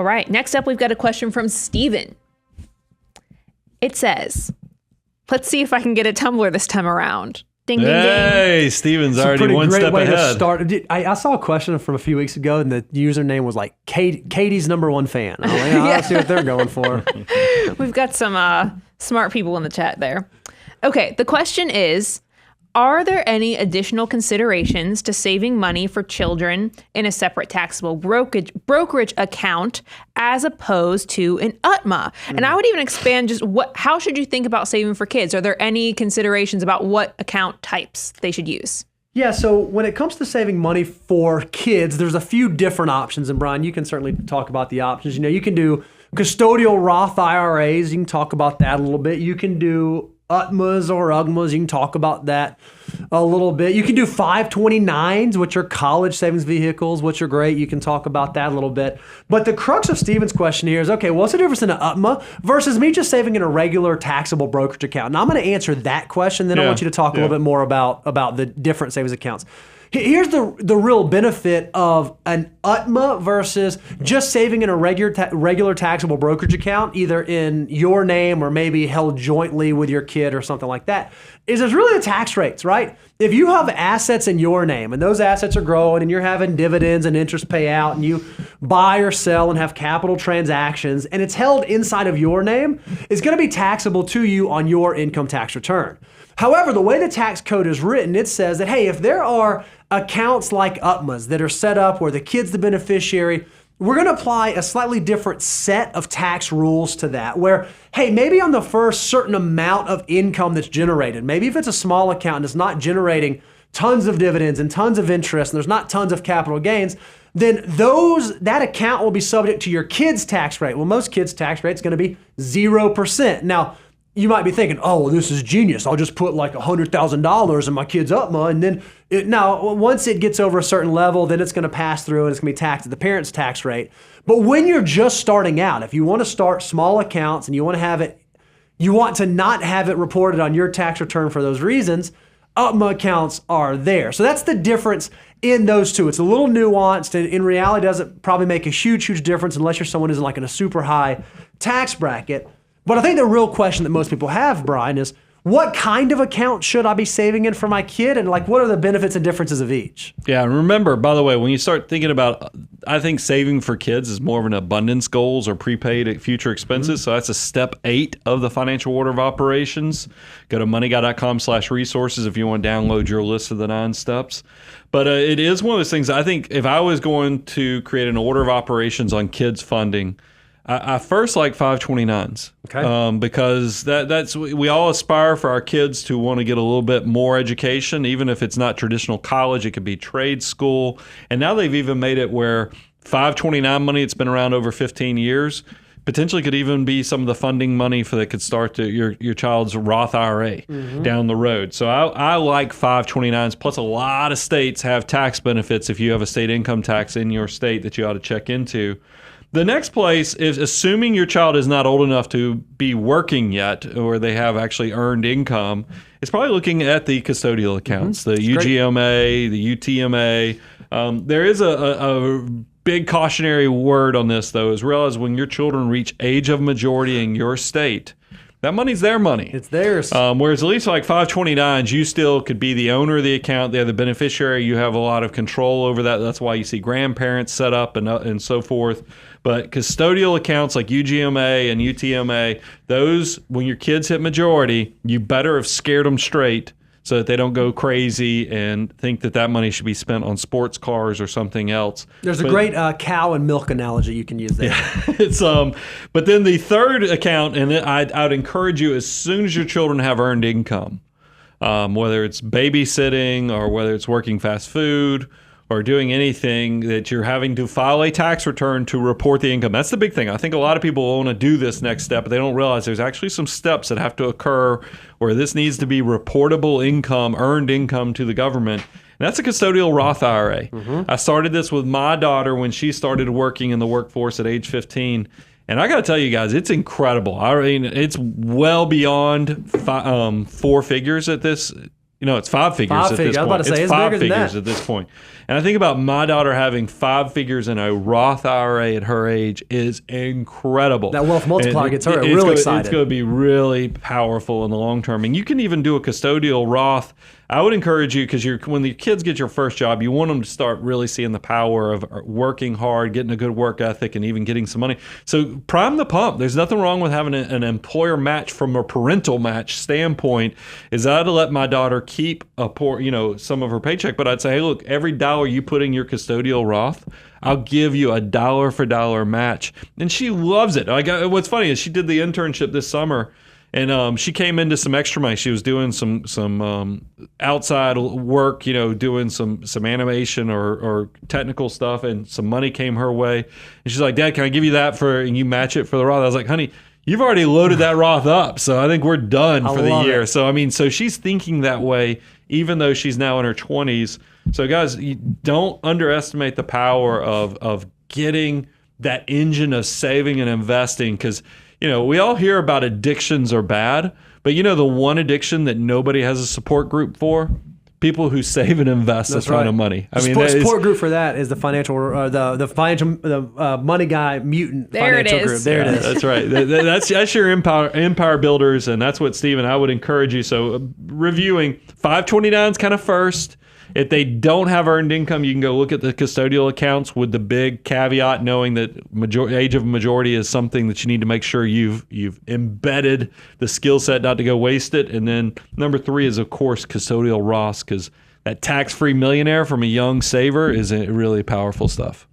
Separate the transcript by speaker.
Speaker 1: right. Next up, we've got a question from Steven. It says, let's see if I can get a tumbler this time around. Ding, ding, ding.
Speaker 2: Hey, Steven's already one step ahead.
Speaker 3: I saw a question from a few weeks ago, and the username was like Katie's #1 fan. I'm like, let's see what they're going for.
Speaker 1: We've got some smart people in the chat there. Okay, the question is, are there any additional considerations to saving money for children in a separate taxable brokerage account as opposed to an UTMA? And I would even expand just how should you think about saving for kids? Are there any considerations about what account types they should use?
Speaker 3: Yeah, so when it comes to saving money for kids, there's a few different options. And Brian, you can certainly talk about the options. You can do custodial Roth IRAs. You can talk about that a little bit. You can do UTMAs or UGMAs. You can talk about that a little bit. You can do 529s, which are college savings vehicles, which are great. You can talk about that a little bit. But the crux of Steven's question here is, okay, what's the difference in an UTMA versus me just saving in a regular taxable brokerage account? Now, I'm going to answer that question. Then I want you to talk a little bit more about the different savings accounts. Here's the real benefit of an UTMA versus just saving in a regular taxable brokerage account, either in your name or maybe held jointly with your kid or something like that, is there's really the tax rates, right? If you have assets in your name and those assets are growing and you're having dividends and interest payout and you buy or sell and have capital transactions and it's held inside of your name, it's going to be taxable to you on your income tax return. However, the way the tax code is written, it says that, hey, if there are accounts like UTMAs that are set up where the kid's the beneficiary, we're going to apply a slightly different set of tax rules to that where, hey, maybe on the first certain amount of income that's generated, maybe if it's a small account and it's not generating tons of dividends and tons of interest and there's not tons of capital gains, then that account will be subject to your kid's tax rate. Well, most kids' tax rate is going to be 0%. Now, you might be thinking, oh, well, this is genius. I'll just put like $100,000 in my kid's UTMA, and then once it gets over a certain level, then it's going to pass through and it's going to be taxed at the parent's tax rate. But when you're just starting out, if you want to start small accounts and you want to not have it reported on your tax return for those reasons, UTMA accounts are there. So that's the difference in those two. It's a little nuanced, and in reality, doesn't probably make a huge difference unless you're someone who's like in a super high tax bracket. But I think the real question that most people have, Brian, is what kind of account should I be saving in for my kid? And like, what are the benefits and differences of each?
Speaker 2: Yeah, and remember, by the way, when you start thinking about, I think saving for kids is more of an abundance goals or prepaid future expenses. So that's a step 8 of the financial order of operations. Go to moneyguy.com/resources if you want to download your list of the 9 steps. But it is one of those things, I think if I was going to create an order of operations on kids funding, I first like 529s, because that's we all aspire for our kids to want to get a little bit more education, even if it's not traditional college. It could be trade school, and now they've even made it where 529 money, it's been around over 15 years, potentially could even be some of the funding money that could start your child's Roth IRA down the road. So I like 529s. Plus, a lot of states have tax benefits if you have a state income tax in your state that you ought to check into. The next place is assuming your child is not old enough to be working yet, or they have actually earned income. It's probably looking at the custodial accounts, the UGMA, the UTMA. There is a big cautionary word on this, though, is realize when your children reach age of majority in your state, that money's their money.
Speaker 3: It's theirs.
Speaker 2: Whereas at least like 529s, you still could be the owner of the account. They're the beneficiary. You have a lot of control over that. That's why you see grandparents set up and so forth. But custodial accounts like UGMA and UTMA, those, when your kids hit majority, you better have scared them straight so that they don't go crazy and think that money should be spent on sports cars or something else.
Speaker 3: There's a great cow and milk analogy you can use there.
Speaker 2: Yeah, it's but then the third account, and I'd encourage you as soon as your children have earned income, whether it's babysitting or whether it's working fast food or doing anything, that you're having to file a tax return to report the income. That's the big thing. I think a lot of people want to do this next step, but they don't realize there's actually some steps that have to occur where this needs to be reportable income, earned income to the government. And that's a custodial Roth IRA. I started this with my daughter when she started working in the workforce at age 15. And I got to tell you guys, it's incredible. I mean, it's well beyond 4 figures at this It's five figures
Speaker 3: Five
Speaker 2: at
Speaker 3: figures.
Speaker 2: this
Speaker 3: I was about
Speaker 2: point.
Speaker 3: to say,
Speaker 2: It's
Speaker 3: it's
Speaker 2: five
Speaker 3: bigger than
Speaker 2: figures
Speaker 3: that.
Speaker 2: at this point. And I think about my daughter having 5 figures in a Roth IRA at her age is incredible.
Speaker 3: That wealth multiplier
Speaker 2: And
Speaker 3: gets her
Speaker 2: it's
Speaker 3: real
Speaker 2: gonna-
Speaker 3: excited.
Speaker 2: It's going to be really powerful in the long term. And you can even do a custodial Roth. I would encourage you, because when the kids get your first job, you want them to start really seeing the power of working hard, getting a good work ethic, and even getting some money. So prime the pump. There's nothing wrong with having an employer match from a parental match standpoint. Is I'd let my daughter keep some of her paycheck, but I'd say, hey, look, every dollar you put in your custodial Roth, I'll give you a dollar for dollar match. And she loves it. What's funny is she did the internship this summer, and she came into some extra money. She was doing some outside work, doing some animation or technical stuff, and some money came her way. And she's like, Dad, can I give you that and you match it for the Roth? I was like, honey, you've already loaded that Roth up, so I think we're done for the year. So she's thinking that way, even though she's now in her 20s. So guys, you don't underestimate the power of getting that engine of saving and investing, because we all hear about addictions are bad, but the one addiction that nobody has a support group for? People who save and invest a ton of money. I mean,
Speaker 3: support group for that is the the money guy mutant
Speaker 1: There it
Speaker 3: financial
Speaker 1: is.
Speaker 3: group. There it is.
Speaker 2: That's right. That's your empire builders, and that's what, Stephen, I would encourage you. So reviewing 529 is kind of first. If they don't have earned income, you can go look at the custodial accounts, with the big caveat knowing that age of majority is something that you need to make sure you've embedded the skill set not to go waste it. And then number 3 is, of course, custodial Roths, because that tax-free millionaire from a young saver is really powerful stuff.